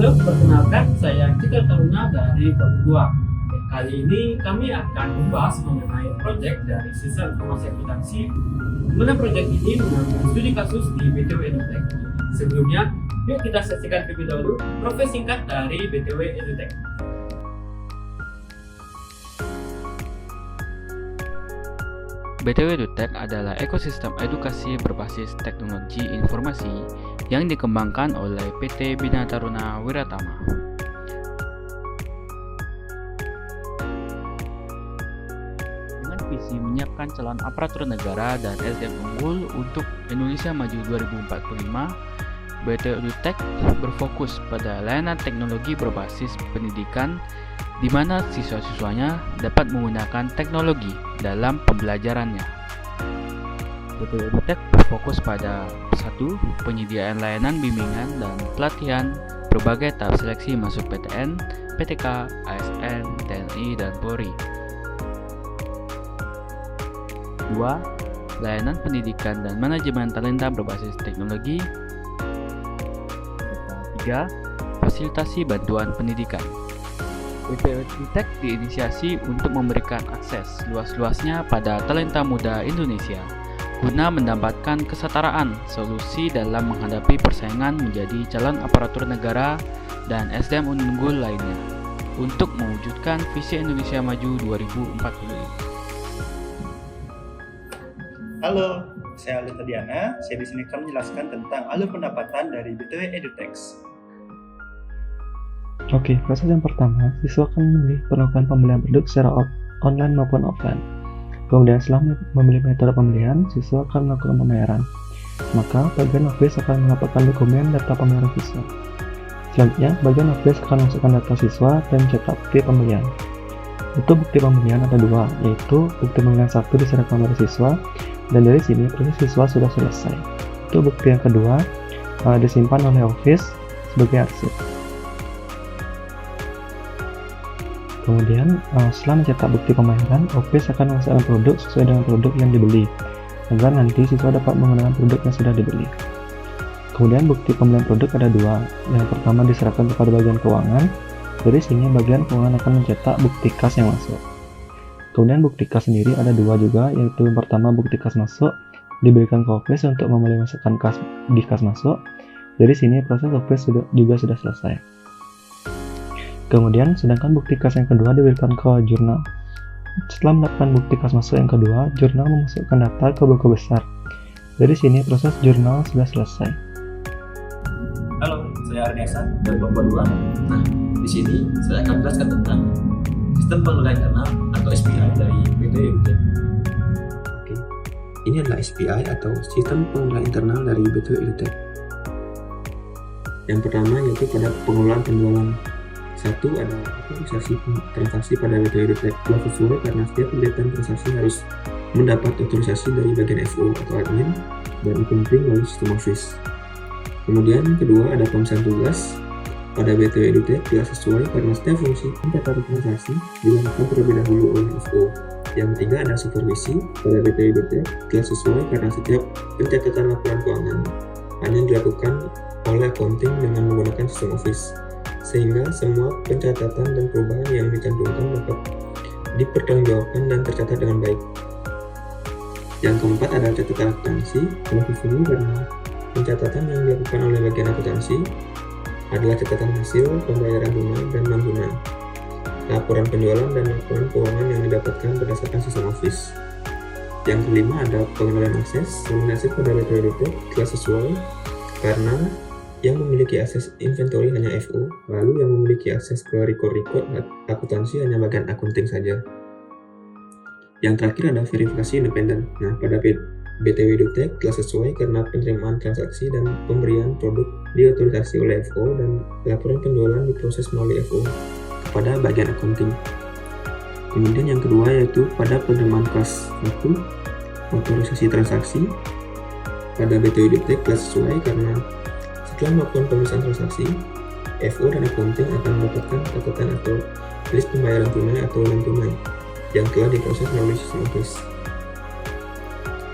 Halo, perkenalkan saya Cika Taruna dari Bank 2. Kali ini kami akan membahas mengenai proyek dari Sistem Informasi Akuntansi, di mana proyek ini menggunakan studi kasus di BTW Edutech. Sebelumnya, yuk kita saksikan terlebih dahulu profil singkat dari BTW Edutech. BTW Edutech adalah ekosistem edukasi berbasis teknologi informasi yang dikembangkan oleh PT Bina Taruna Wiratama. Dengan visi menyiapkan calon aparatur negara dan SDM unggul untuk Indonesia Maju 2045, BTW Edutech berfokus pada layanan teknologi berbasis pendidikan di mana siswa-siswanya dapat menggunakan teknologi dalam pembelajarannya. BTW Edutech berfokus pada 1. Penyediaan layanan bimbingan dan pelatihan berbagai tahap seleksi masuk PTN, PTK, ASN, TNI, dan Polri. 2. Layanan pendidikan dan manajemen talenta berbasis teknologi. 3. Fasilitasi bantuan pendidikan. BTW Edutech diinisiasi untuk memberikan akses luas-luasnya pada talenta muda Indonesia guna mendapatkan kesetaraan solusi dalam menghadapi persaingan menjadi calon aparatur negara dan SDM unggul lainnya untuk mewujudkan visi Indonesia Maju 2045. Halo, saya Alita Diana. Saya di sini akan menjelaskan tentang alur pendapatan dari BTW Edutech. Oke, proses yang pertama, siswa akan memilih melakukan pembelian produk secara online maupun offline. Kemudian setelah memilih metode pembelian, siswa akan melakukan pembayaran. Maka, bagian office akan mendapatkan dokumen data pembayaran siswa. Selanjutnya, bagian office akan memasukkan data siswa dan cetak bukti pembelian. Untuk bukti pembelian ada dua, yaitu bukti pembelian 1 diserahkan kepada siswa, dan dari sini proses siswa sudah selesai. Untuk bukti yang kedua, disimpan oleh office sebagai arsip. Kemudian setelah mencetak bukti pembayaran, office akan memasukkan produk sesuai dengan produk yang dibeli, agar nanti siswa dapat menggunakan produk yang sudah dibeli. Kemudian bukti pembelian produk ada dua. Yang pertama diserahkan kepada bagian keuangan. Dari sini bagian keuangan akan mencetak bukti kas yang masuk. Kemudian bukti kas sendiri ada dua juga, yaitu yang pertama bukti kas masuk diberikan ke office untuk memulai masukkan kas di kas masuk. Dari sini proses office juga sudah selesai. Kemudian, sedangkan bukti kas yang kedua diberikan ke jurnal. Setelah mendapatkan bukti kas masuk yang kedua, jurnal memasukkan data ke buku besar. Dari sini proses jurnal sudah selesai. Halo, saya Arnesa dari Bank 2. Nah, di sini saya akan menjelaskan tentang sistem pengelolaan internal atau SPI dari BTW Edutech. Oke, ini adalah SPI atau sistem pengelolaan internal dari BTW Edutech. Yang pertama yaitu pada pengelolaan penjualan. 1. Ada otorisasi transaksi pada BTW Edutech telah sesuai karena setiap kegiatan transaksi harus mendapat otorisasi dari bagian FO atau admin dan accounting melalui sistem office. Kemudian kedua ada pemisahan tugas pada BTW Edutech telah sesuai karena setiap fungsi pencatatan transaksi dilakukan terlebih dahulu oleh FO. Yang ketiga ada supervisi pada BTW Edutech telah sesuai karena setiap pencatatan laporan keuangan hanya dilakukan oleh accounting dengan menggunakan sistem office, sehingga semua pencatatan dan perubahan yang dicantumkan dapat dipertanggungjawabkan dan tercatat dengan baik. Yang keempat adalah catatan akuntansi. Telah sesuai karena pencatatan yang dilakukan oleh bagian akuntansi adalah catatan hasil, pembayaran tunai dan non tunai, laporan penjualan dan laporan keuangan yang didapatkan berdasarkan sistem office. Yang kelima ada pengenalan akses. Nominasi pada BTW Edutech telah sesuai karena yang memiliki akses inventory hanya FO, lalu yang memiliki akses ke record akuntansi hanya bagian accounting saja. Yang terakhir ada verifikasi independen. Nah, pada BTW Edutech telah sesuai karena penerimaan transaksi dan pemberian produk diotorisasi oleh FO dan laporan penjualan diproses melalui FO kepada bagian accounting. Kemudian yang kedua yaitu pada penerimaan kas 1, otorisasi transaksi pada BTW Edutech telah sesuai karena setelah melakukan pemisahan transaksi, FO dan accounting akan mendapatkan catatan atau list pembayaran tunai atau non tunai yang telah diproses melalui sistem office.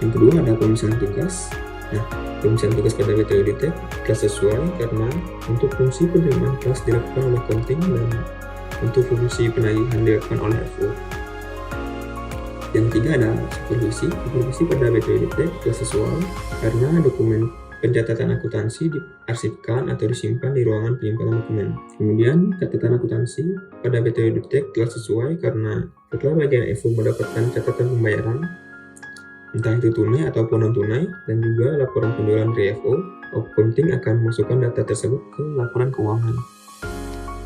Yang kedua ada pemisahan tugas. Pemecahan tugas pada BTW Edutech telah sesuai karena untuk fungsi penerimaan kelas dilakukan oleh Konting dan untuk fungsi penagihan dilakukan oleh FO. Yang ketiga ada supervisi. Supervisi pada BTW Edutech telah sesuai karena dokumen pencatatan akuntansi diarsipkan atau disimpan di ruangan penyimpanan dokumen. Kemudian catatan akuntansi pada BTW Edutech telah sesuai karena setelah bagian FO mendapatkan catatan pembayaran entah itu tunai ataupun non tunai, dan juga laporan penjualan dari FO, Accounting akan memasukkan data tersebut ke laporan keuangan.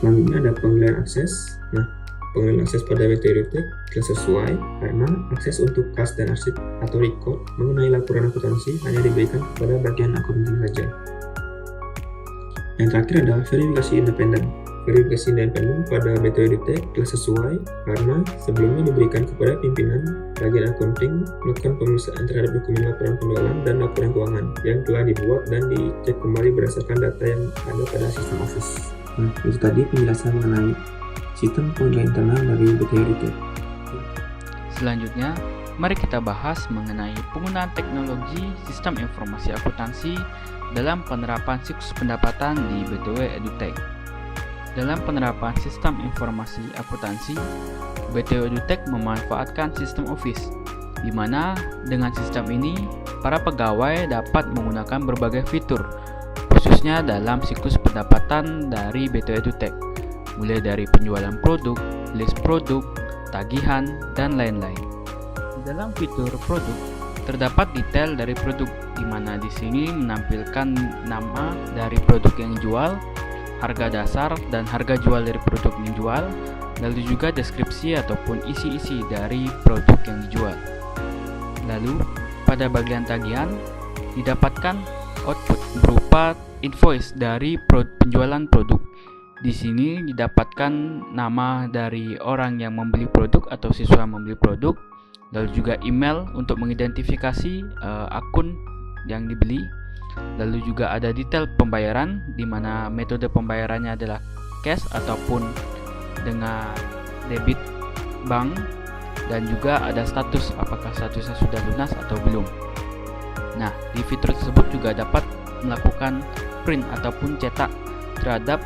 Selanjutnya ada penggalian akses. Nah, penggalian akses pada BTW Edutech telah sesuai karena akses untuk kas dan arsip atau record mengenai laporan akuntansi hanya diberikan kepada bagian accounting saja. Yang terakhir adalah verifikasi independen. Verifikasi independen pada BTW Edutech telah sesuai karena sebelumnya diberikan kepada pimpinan bagian accounting melakukan pemeriksaan terhadap dokumen laporan penjualan dan laporan keuangan yang telah dibuat dan dicek kembali berdasarkan data yang ada pada sistem Office. Nah, itu tadi penjelasan mengenai sistem pengendalian internal dari BTW Edutech. Selanjutnya, mari kita bahas mengenai penggunaan teknologi sistem informasi akuntansi dalam penerapan siklus pendapatan di BTW Edutech. Dalam penerapan sistem informasi akuntansi, BTW Edutech memanfaatkan sistem Office, di mana dengan sistem ini, para pegawai dapat menggunakan berbagai fitur, khususnya dalam siklus pendapatan dari BTW Edutech, mulai dari penjualan produk, list produk, tagihan, dan lain-lain. Di dalam fitur produk, terdapat detail dari produk, di mana di sini menampilkan nama dari produk yang dijual, harga dasar dan harga jual dari produk yang dijual, lalu juga deskripsi ataupun isi-isi dari produk yang dijual. Lalu, pada bagian tagihan, didapatkan output berupa invoice dari penjualan produk. Di sini didapatkan nama dari orang yang membeli produk atau siswa yang membeli produk, lalu juga email untuk mengidentifikasi akun yang dibeli. Lalu juga ada detail pembayaran, di mana metode pembayarannya adalah cash ataupun dengan debit bank, dan juga ada status, apakah statusnya sudah lunas atau belum. Nah, di fitur tersebut juga dapat melakukan print ataupun cetak terhadap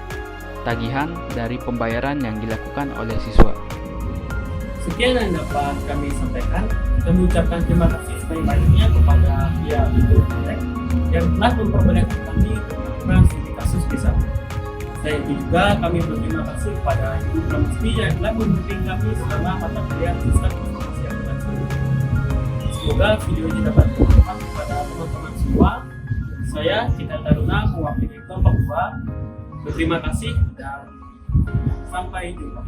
tagihan dari pembayaran yang dilakukan oleh siswa. Sekian yang dapat kami sampaikan. Kami ucapkan terima kasih sebanyak-banyaknya kepada pihak BTW Edutech yang telah memperbolehkan kami untuk melakukan studi kasus di sana. Selain itu juga kami berterima kasih kepada Ibu Pramusti yang telah membimbing kami selama mata kuliah sistem informasi akuntansi. Semoga video ini dapat bermanfaat kepada teman-teman semua. Saya Cita Taruna mewakili kelompok 2. Berterima kasih dan sampai jumpa.